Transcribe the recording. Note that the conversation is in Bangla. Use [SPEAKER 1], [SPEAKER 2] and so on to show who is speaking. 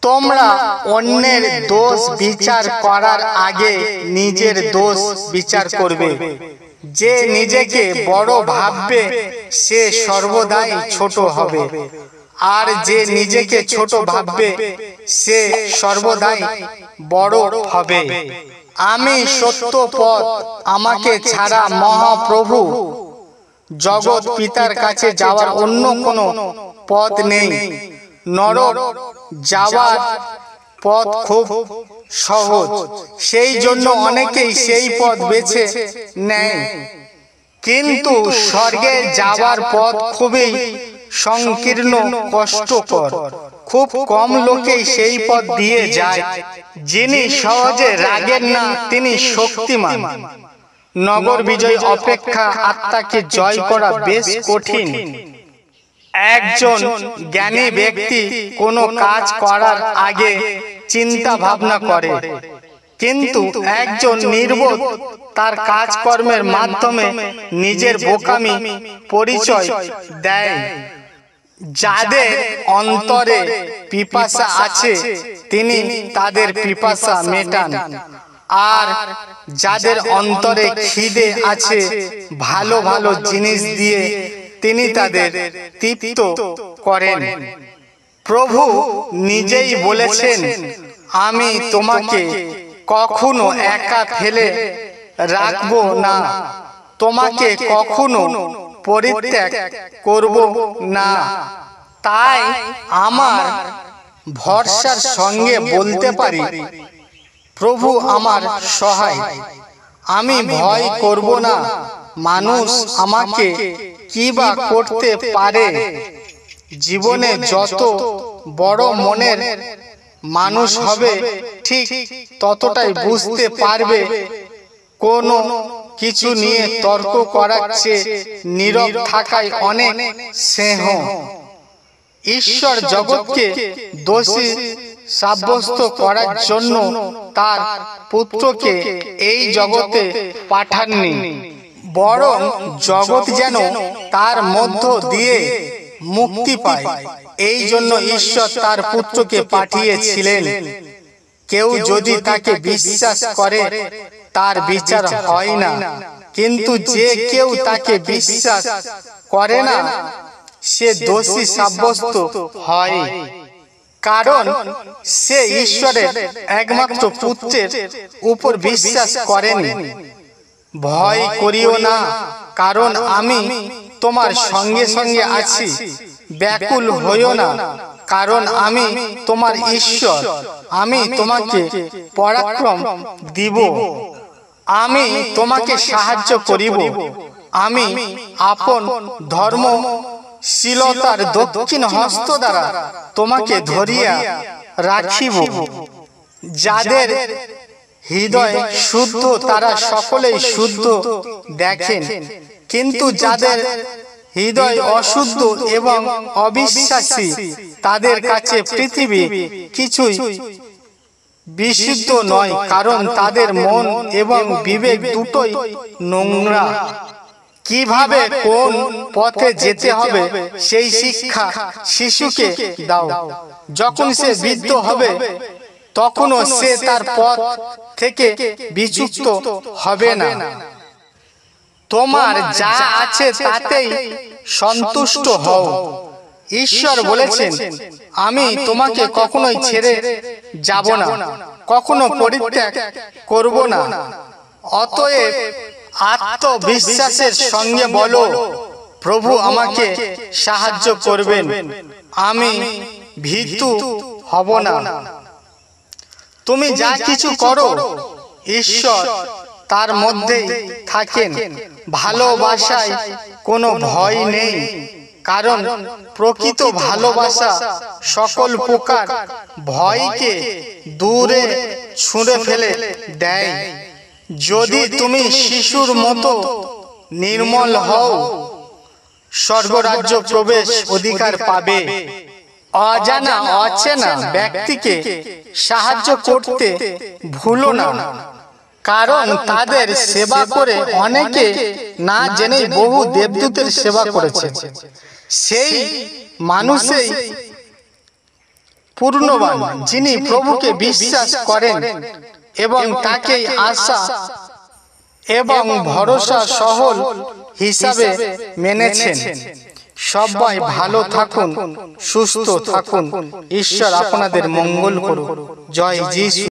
[SPEAKER 1] তোমরা অন্যের দোষ বিচার করার আগে নিজের দোষ বিচার করবে। যে নিজেকে বড় ভাববে সে সর্বদাই ছোট হবে, আর যে নিজেকে ছোট ভাববে সে সর্বদাই বড় হবে। আমি সত্য পথ, আমাকে ছাড়া মহাপ্রভু জগৎ পিতার কাছে যাওয়ার অন্য কোনো পথ নেই। নরক যাওয়ার পথ খুব সহজ, সেই জন্য অনেকেই সেই পথ বেছে নেয়, কিন্তু স্বর্গে যাওয়ার পথ খুবই সংকীর্ণ, কষ্টকর। খুব কম লোকেই সেই পথ দিয়ে যায়। যিনি সহজে রাগেন না তিনি শক্তিমান। নগর বিজয় অপেক্ষা আত্মাকে জয় করা বেশ কঠিন। একজন জ্ঞানী ব্যক্তি কোনো কাজ করার আগে চিন্তা ভাবনা করে, কিন্তু একজন নির্বোধ তার কাজকর্মের মাধ্যমে নিজের বোকামি পরিচয় দেয়। যাদের অন্তরে পিপাসা আছে তিনি তাদের পিপাসা মেটান, আর যাদের অন্তরে খিদে আছে ভালো ভালো জিনিস দিয়ে তিনি তাদের তৃপ্ত করেন। প্রভু নিজেই বলেছেন, আমি তোমাকে কখনো একা ফেলে রাখব না, তোমাকে কখনো পরিত্যাগ করব না। তাই আমার ভরসার সঙ্গে বলতে পারি, প্রভু আমার সহায়, আমি ভয় করব না। মানুষ আমাকে কি বা করতে পারে? জীবনে যত বড় মনের মানুষ হবে ঠিক ততটাই বুঝতে পারবে কোনো কিছু নিয়ে তর্ক করার চেয়ে নীরব থাকাই অনেক স্নেহ। ঈশ্বর জগৎকে দোষী সাব্যস্ত করার জন্য তার পুত্রকে এই জগতে পাঠাননি, বরং জগৎ যেন তার মধ্য দিয়ে মুক্তি পায়, এই জন্য ঈশ্বর তার পুত্রকে পাঠিয়েছিলেন। কেউ যদি তাকে বিশ্বাস করে তার বিচার হয় না, কিন্তু যে কেউ তাকে বিশ্বাস করে না সে দোষী সাব্যস্ত হয়, কারণ সে ঈশ্বরের একমাত্র পুত্রের উপর বিশ্বাস করেনি। ভয় করিও না, কারণ আমি তোমার সঙ্গে সঙ্গে আছি। ব্যাকুল হইও না, কারণ আমি তোমার ঈশ্বর। আমি তোমাকে পরাক্রম দিব, আমি তোমাকে সাহায্য করিব। আমি আপন ধর্মশীলতার দক্ষিণ হস্ত দ্বারা তোমাকে ধরিয়া রাখিব। যাদের হৃদয় শুদ্ধ তারা সকলেই শুদ্ধ দেখেন, কিন্তু যাদের হৃদয় অশুদ্ধ এবং অবিশ্বাসী তাদের কাছে পৃথিবী কিছুই বিশুদ্ধ নয়, কারণ তাদের মন এবং বিবেক দুটোই নোংরা। কিভাবে কোন পথে যেতে হবে সেই শিক্ষা শিশুকে দাও। যখন সে বৃদ্ধ হবে তখনও সে তার পথ থেকে বিচ্যুত হবে না। তোমার যা আছে তাতেই সন্তুষ্ট হও। ঈশ্বর বলেছেন, আমি তোমাকে কখনোই ছেড়ে যাব না, কখনো পরিত্যাগ করব না। অতএব আত্মবিশ্বাসের সঙ্গে বলো, প্রভু আমাকে সাহায্য করবেন, আমি ভীতু হব না। তুমি যা কিছু করো ঈশ্বর তার মধ্যেই থাকেন। ভালোবাসায় কোনো ভয় নেই, কারণ প্রকৃত ভালোবাসা সকল প্রকার ভয়কে দূরে ছুঁড়ে ফেলে দেয়। যদি তুমি শিশুর মতো নির্মল হও স্বর্গরাজ্য প্রবেশ অধিকার পাবে। অজানা অচেনা ব্যক্তিকে সাহায্য করতে ভুলো না, কারণ তাদের সেবা করে অনেকে না জেনেই বহু দেবদূতের সেবা করেছে। সেই মানুষই পূর্ণবান, যিনি প্রভুকে বিশ্বাস করেন এবং তাকেই আশা এবং ভরসা সহল হিসাবে মেনেছেন। সবাই ভালো থাকুন, সুস্থ থাকুন। ঈশ্বর আপনাদের মঙ্গল করুন। জয় যিশু।